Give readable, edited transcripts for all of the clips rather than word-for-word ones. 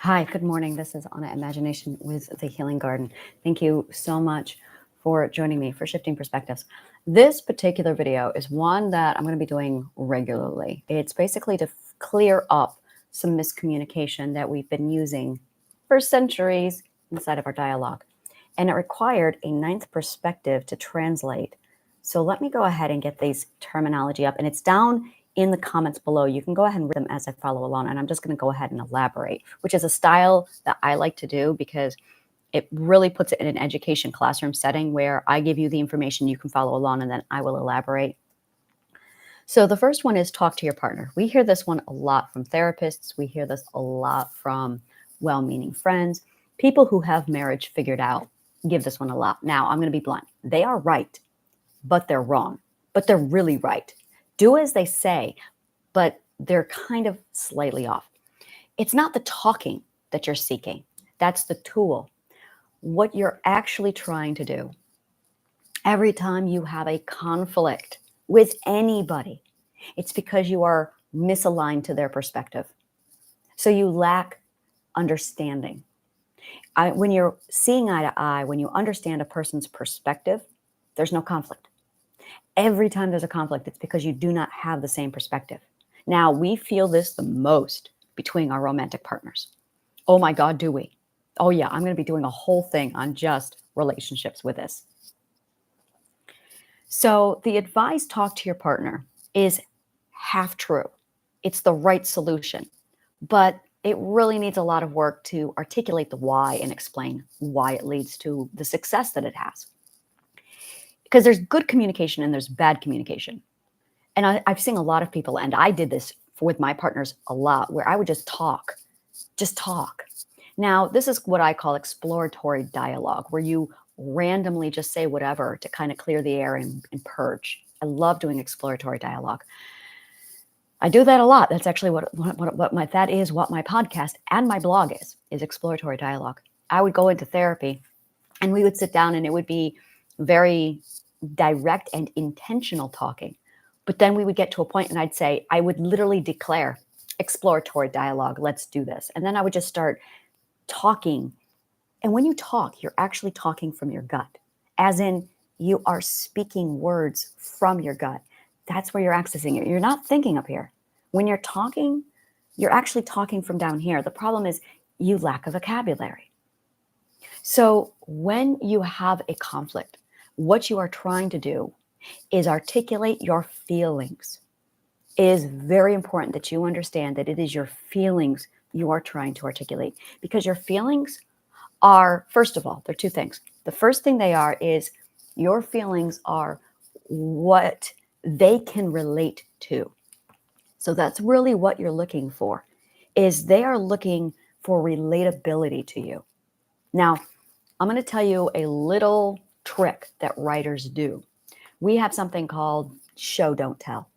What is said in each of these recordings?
Hi, good morning. This is Anna Imagination with the Healing Garden. Thank you so much for joining me for Shifting Perspectives. This particular video is one that I'm going to be doing regularly. It's basically to clear up some miscommunication that we've been using for centuries inside of our dialogue. And it required a ninth perspective to translate. So let me go ahead and get these terminology up. And it's down in the comments below. You can go ahead and read them as I follow along. And I'm just going to go ahead and elaborate, which is a style that I like to do because it really puts it in an education classroom setting where I give you the information, you can follow along, and then I will elaborate. So the first one is talk to your partner. We hear this one a lot from therapists. We hear this a lot from well-meaning friends. People who have marriage figured out give this one a lot. Now, I'm going to be blunt. They are right, but they're wrong. But they're really right. Do as they say, but they're kind of slightly off. It's not the talking that you're seeking. That's the tool. What you're actually trying to do every time you have a conflict with anybody, it's because you are misaligned to their perspective. So you lack understanding. When you're seeing eye to eye, when you understand a person's perspective, there's no conflict. Every time there's a conflict, it's because you do not have the same perspective. Now, we feel this the most between our romantic partners. Oh my God, do we? Oh yeah, I'm going to be doing a whole thing on just relationships with this. So the advice, talk to your partner, is half true. It's the right solution, but it really needs a lot of work to articulate the why and explain why it leads to the success that it has. Because there's good communication and there's bad communication. And I've seen a lot of people, and I did this with my partners a lot, where I would just talk. Now, this is what I call exploratory dialogue, where you randomly just say whatever to kind of clear the air and purge. I love doing exploratory dialogue. I do that a lot. That's actually what my podcast and my blog is exploratory dialogue. I would go into therapy and we would sit down and it would be very direct and intentional talking. But then we would get to a point and I would literally declare exploratory dialogue, let's do this. And then I would just start talking. And when you talk, you're actually talking from your gut, as in you are speaking words from your gut. That's where you're accessing it. You're not thinking up here. When you're talking, you're actually talking from down here. The problem is you lack a vocabulary. So when you have a conflict, what you are trying to do is articulate your feelings. It is very important that you understand that it is your feelings you are trying to articulate, because your feelings are, first of all, they're two things. The first thing they are is your feelings are what they can relate to. So that's really what you're looking for, is they are looking for relatability to you. Now, I'm going to tell you a little trick that writers do. We have something called show, don't tell.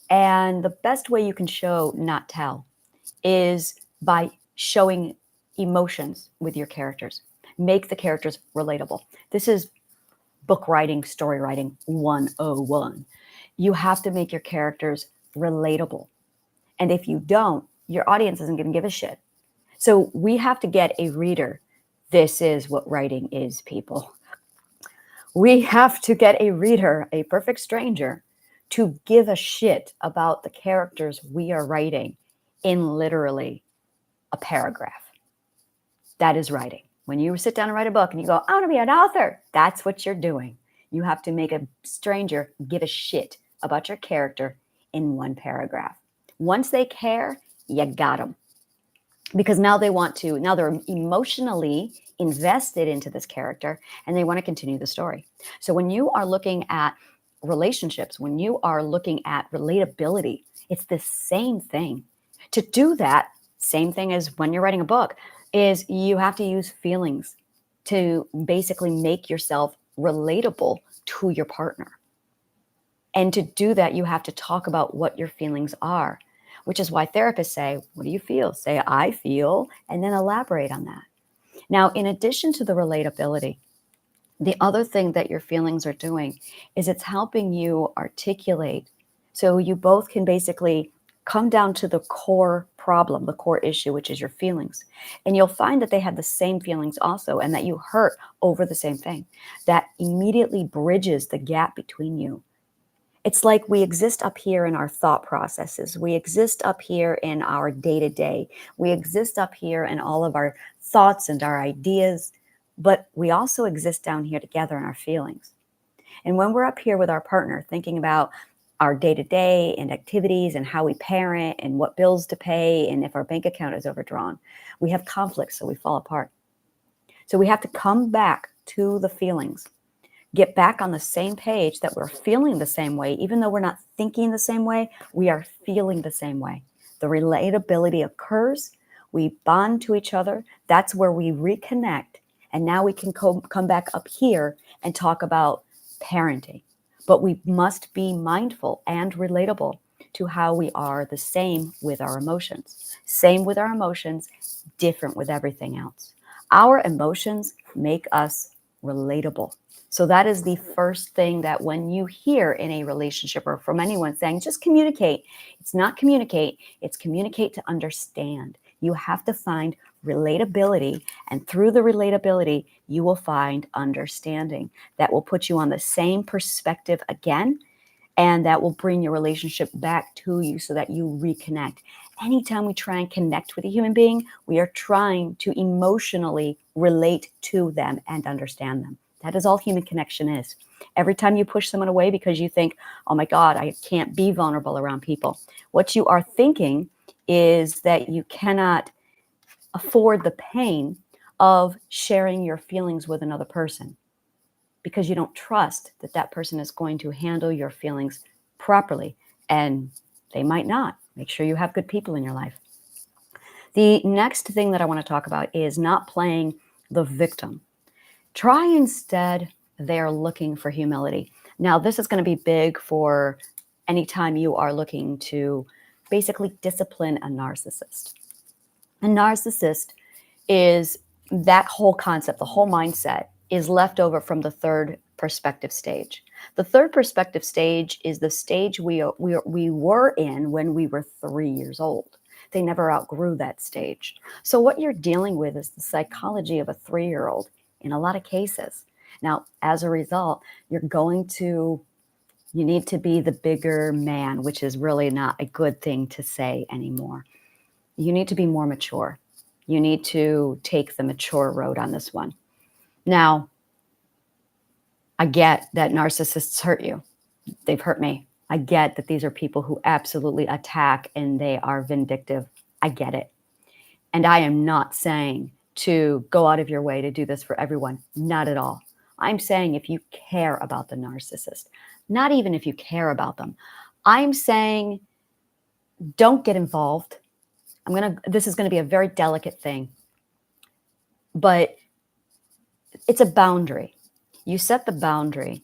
And the best way you can show, not tell, is by showing emotions with your characters. Make the characters relatable. This is book writing, story writing 101. You have to make your characters relatable. And if you don't, your audience isn't going to give a shit. So we have to get a reader. This is what writing is, people. We have to get a reader, a perfect stranger, to give a shit about the characters we are writing in literally a paragraph. That is writing. When you sit down and write a book and you go, I want to be an author, that's what you're doing. You have to make a stranger give a shit about your character in one paragraph. Once they care, you got them. Because now they're emotionally invested into this character and they want to continue the story. So when you are looking at relationships, when you are looking at relatability, it's the same thing. To do that, same thing as when you're writing a book, is you have to use feelings to basically make yourself relatable to your partner. And to do that, you have to talk about what your feelings are, which is why therapists say, what do you feel? Say, I feel, and then elaborate on that. Now, in addition to the relatability, the other thing that your feelings are doing is it's helping you articulate so you both can basically come down to the core problem, the core issue, which is your feelings. And you'll find that they have the same feelings also, and that you hurt over the same thing. That immediately bridges the gap between you. It's like we exist up here in our thought processes. We exist up here in our day to day. We exist up here in all of our thoughts and our ideas, but we also exist down here together in our feelings. And when we're up here with our partner thinking about our day to day and activities and how we parent and what bills to pay and if our bank account is overdrawn, we have conflicts, so we fall apart. So we have to come back to the feelings, get back on the same page that we're feeling the same way. Even though we're not thinking the same way, we are feeling the same way. The relatability occurs. We bond to each other. That's where we reconnect. And now we can come back up here and talk about parenting. But we must be mindful and relatable to how we are the same with our emotions. Same with our emotions, different with everything else. Our emotions make us relatable. So that is the first thing that when you hear in a relationship or from anyone saying, just communicate, it's not communicate, it's communicate to understand. You have to find relatability, and through the relatability, you will find understanding that will put you on the same perspective again, and that will bring your relationship back to you so that you reconnect. Anytime we try and connect with a human being, we are trying to emotionally relate to them and understand them. That is all human connection is. Every time you push someone away because you think, oh my God, I can't be vulnerable around people, what you are thinking is that you cannot afford the pain of sharing your feelings with another person because you don't trust that that person is going to handle your feelings properly. And they might not. Make sure you have good people in your life. The next thing that I want to talk about is not playing the victim. Try instead, they're looking for humility. Now, this is going to be big for anytime you are looking to basically discipline a narcissist. A narcissist is that whole concept, the whole mindset is left over from the third perspective stage. The third perspective stage is the stage we were in when we were 3 years old. They never outgrew that stage. So what you're dealing with is the psychology of a 3-year-old in a lot of cases. Now, as a result, you need to be the bigger man, which is really not a good thing to say anymore. You need to be more mature. You need to take the mature road on this one. Now, I get that narcissists hurt you. They've hurt me. I get that these are people who absolutely attack and they are vindictive. I get it. And I am not saying to go out of your way to do this for everyone. Not at all. I'm saying if you care about the narcissist, not even if you care about them, I'm saying don't get involved. This is going to be a very delicate thing, but it's a boundary. You set the boundary,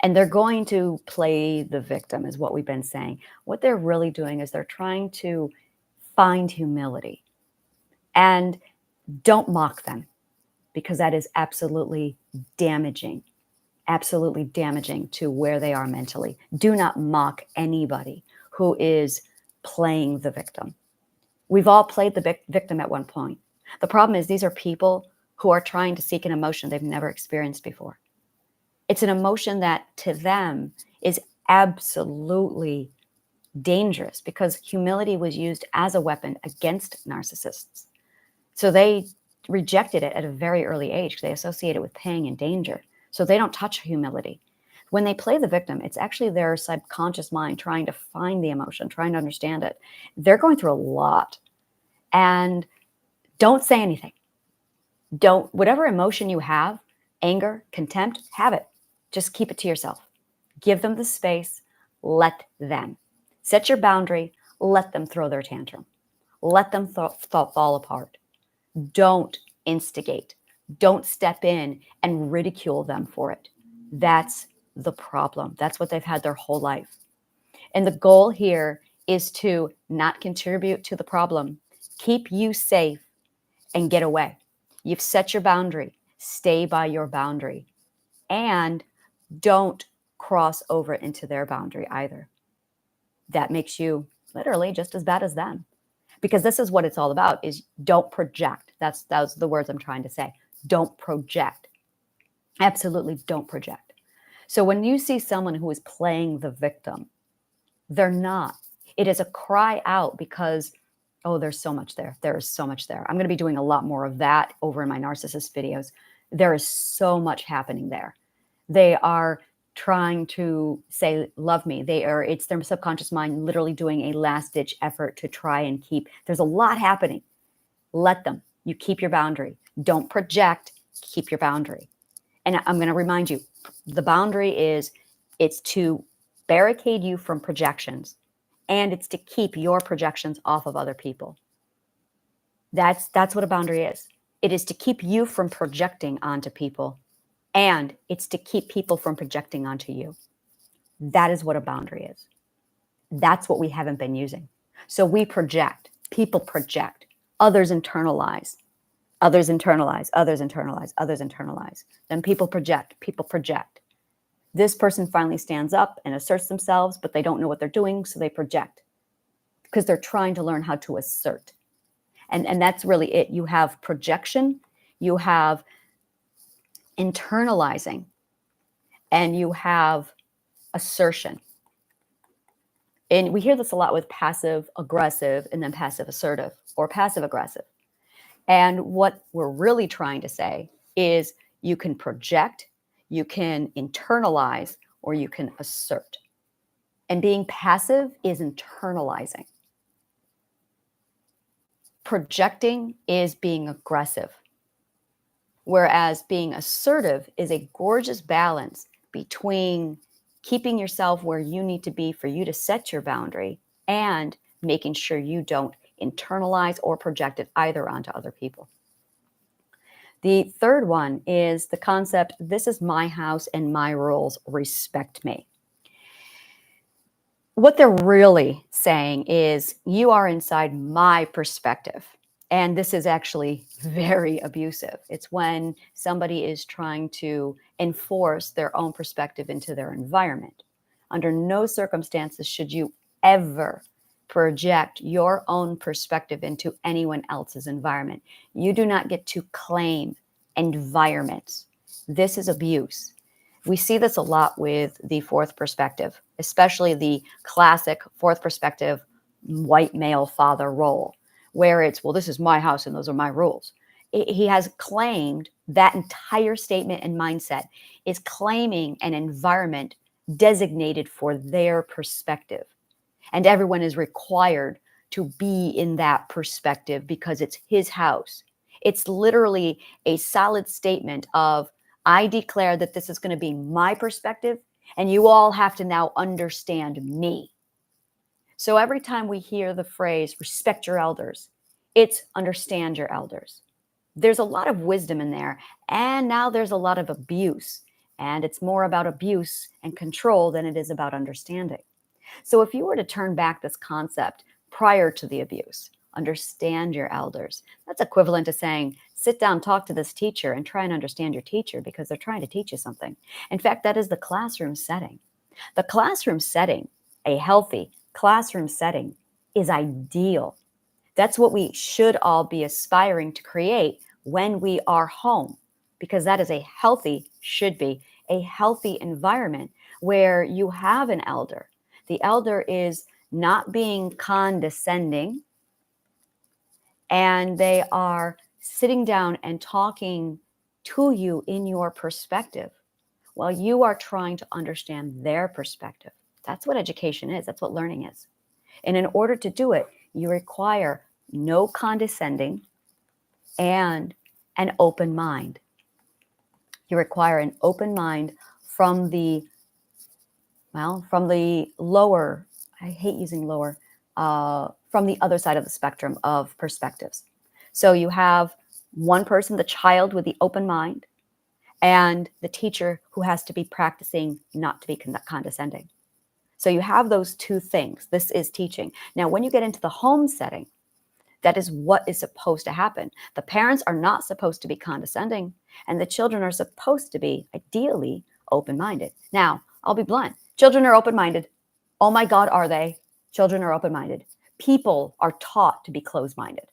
and they're going to play the victim, is what we've been saying. What they're really doing is they're trying to find humility. And don't mock them, because that is absolutely damaging to where they are mentally. Do not mock anybody who is playing the victim. We've all played the victim at one point. The problem is these are people who are trying to seek an emotion they've never experienced before. It's an emotion that to them is absolutely dangerous because humility was used as a weapon against narcissists. So they rejected it at a very early age because they associate it with pain and danger. So they don't touch humility. When they play the victim, it's actually their subconscious mind trying to find the emotion, trying to understand it. They're going through a lot. And don't say anything. Whatever emotion you have, anger, contempt, have it. Just keep it to yourself. Give them the space. Let them. Set your boundary. Let them throw their tantrum. Let them fall apart. Don't instigate. Don't step in and ridicule them for it. That's the problem. That's what they've had their whole life. And the goal here is to not contribute to the problem, keep you safe, and get away. You've set your boundary. Stay by your boundary. And don't cross over into their boundary either. That makes you literally just as bad as them. because this is what it's all about, is don't project. That's the words I'm trying to say. Don't project. Absolutely don't project. So when you see someone who is playing the victim, they're not. It is a cry out because, oh, there's so much there. There is so much there. I'm going to be doing a lot more of that over in my narcissist videos. There is so much happening there. They are trying to say, love me. It's their subconscious mind literally doing a last ditch effort to try and keep, there's a lot happening. Let them. You keep your boundary. Don't project, keep your boundary. And I'm going to remind you, the boundary it's to barricade you from projections, and it's to keep your projections off of other people. That's what a boundary is. It is to keep you from projecting onto people, and it's to keep people from projecting onto you. That is what a boundary is. That's what we haven't been using. So we project, people project, others internalize. Others internalize, others internalize, others internalize. Then people project, people project. This person finally stands up and asserts themselves, but they don't know what they're doing, so they project because they're trying to learn how to assert. And that's really it. You have projection, you have internalizing, and you have assertion. And we hear this a lot with passive aggressive and then passive assertive or passive aggressive. And what we're really trying to say is you can project, you can internalize, or you can assert. And being passive is internalizing. Projecting is being aggressive. Whereas being assertive is a gorgeous balance between keeping yourself where you need to be for you to set your boundary and making sure you don't internalize or project it either onto other people. The third one is the concept, this is my house and my rules, respect me. What they're really saying is you are inside my perspective. And this is actually very abusive. It's when somebody is trying to enforce their own perspective into their environment. Under no circumstances should you ever project your own perspective into anyone else's environment. You do not get to claim environments. This is abuse. We see this a lot with the fourth perspective, especially the classic fourth perspective white male father role, where it's, well, this is my house and those are my rules. He has claimed that entire statement and mindset is claiming an environment designated for their perspective. And everyone is required to be in that perspective because it's his house. It's literally a solid statement of, I declare that this is going to be my perspective, and you all have to now understand me. So every time we hear the phrase, respect your elders, it's understand your elders. There's a lot of wisdom in there, and now there's a lot of abuse, and it's more about abuse and control than it is about understanding. So if you were to turn back this concept prior to the abuse, understand your elders, that's equivalent to saying, sit down, talk to this teacher and try and understand your teacher because they're trying to teach you something. In fact, that is the classroom setting. The classroom setting, a healthy classroom setting, is ideal. That's what we should all be aspiring to create when we are home, because that is a healthy, should be a healthy environment where you have an elder. The elder is not being condescending, and they are sitting down and talking to you in your perspective while you are trying to understand their perspective. That's what education is. That's what learning is. And in order to do it, you require no condescending and an open mind. You require an open mind from the lower, I hate using lower, from the other side of the spectrum of perspectives. So you have one person, the child with the open mind, and the teacher who has to be practicing not to be condescending. So you have those two things. This is teaching. Now, when you get into the home setting, that is what is supposed to happen. The parents are not supposed to be condescending, and the children are supposed to be, ideally, open-minded. Now, I'll be blunt. Children are open-minded. Oh my God, are they? Children are open-minded People are taught to be closed-minded.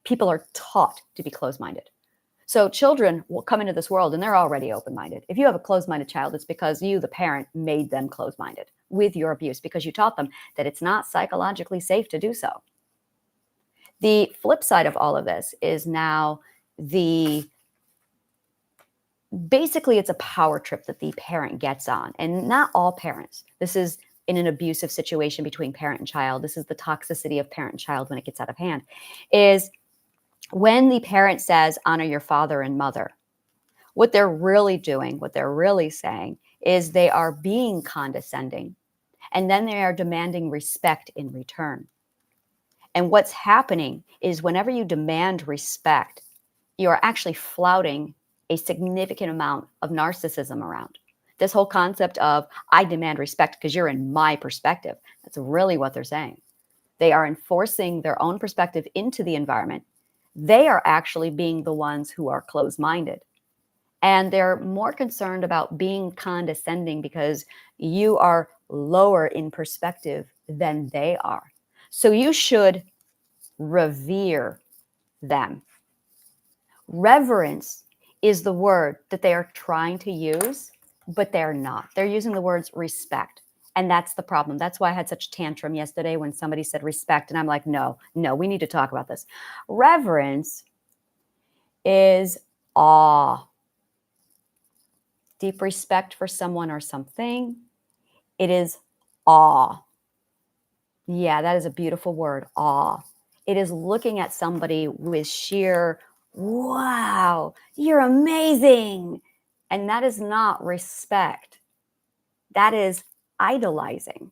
People are taught to be closed-minded. So children will come into this world and they're already open-minded. If you have a closed-minded child, it's because you, the parent, made them closed-minded with your abuse, because you taught them that it's not psychologically safe to do so. The flip side of all of this is now basically it's a power trip that the parent gets on, and not all parents. This is in an abusive situation between parent and child. This is the toxicity of parent and child when it gets out of hand, is when the parent says, honor your father and mother. What they're really doing, what they're really saying, is they are being condescending, and then they are demanding respect in return. And what's happening is whenever you demand respect, you are actually flouting a significant amount of narcissism around. This whole concept of, I demand respect because you're in my perspective, that's really what they're saying. They are enforcing their own perspective into the environment. They are actually being the ones who are closed-minded. And they're more concerned about being condescending because you are lower in perspective than they are. So you should revere them. Reverence is the word that they are trying to use, but they're not. They're using the words respect. And that's the problem. That's why I had such a tantrum yesterday when somebody said respect. And I'm like, no, we need to talk about this. Reverence is awe. Deep respect for someone or something. It is awe. Yeah, that is a beautiful word, awe. It is looking at somebody with sheer, wow, you're amazing. And that is not respect. That is idolizing.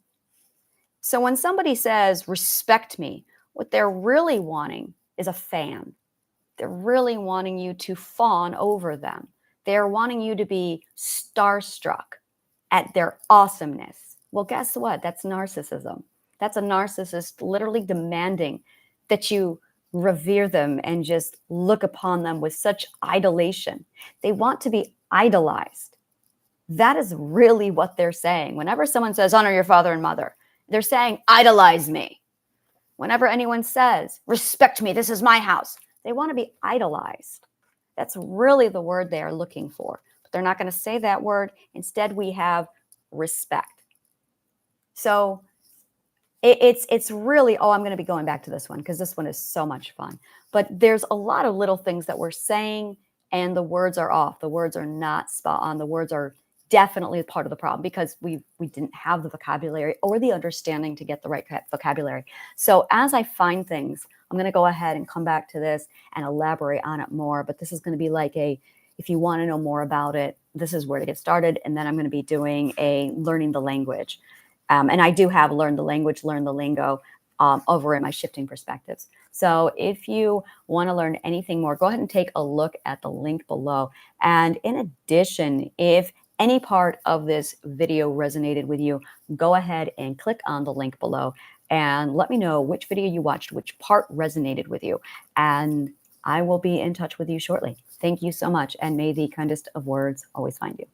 So when somebody says, respect me, what they're really wanting is a fan. They're really wanting you to fawn over them. They're wanting you to be starstruck at their awesomeness. Well, guess what? That's narcissism. That's a narcissist literally demanding that you revere them and just look upon them with such idolation. They want to be idolized. That is really what they're saying. Whenever someone says, honor your father and mother, they're saying, idolize me. Whenever anyone says, respect me, this is my house, they want to be idolized. That's really the word they are looking for. But they're not going to say that word. Instead, we have respect. So it's really, I'm going to be going back to this one because this one is so much fun. But there's a lot of little things that we're saying and the words are off. The words are not spot on. The words are definitely part of the problem because we didn't have the vocabulary or the understanding to get the right vocabulary. So as I find things, I'm going to go ahead and come back to this and elaborate on it more. But this is going to be like if you want to know more about it, this is where to get started. And then I'm going to be doing a learning the language. And I do have learn the language, learn the lingo over in my shifting perspectives. So if you want to learn anything more, go ahead and take a look at the link below. And in addition, if any part of this video resonated with you, go ahead and click on the link below and let me know which video you watched, which part resonated with you. And I will be in touch with you shortly. Thank you so much. And may the kindest of words always find you.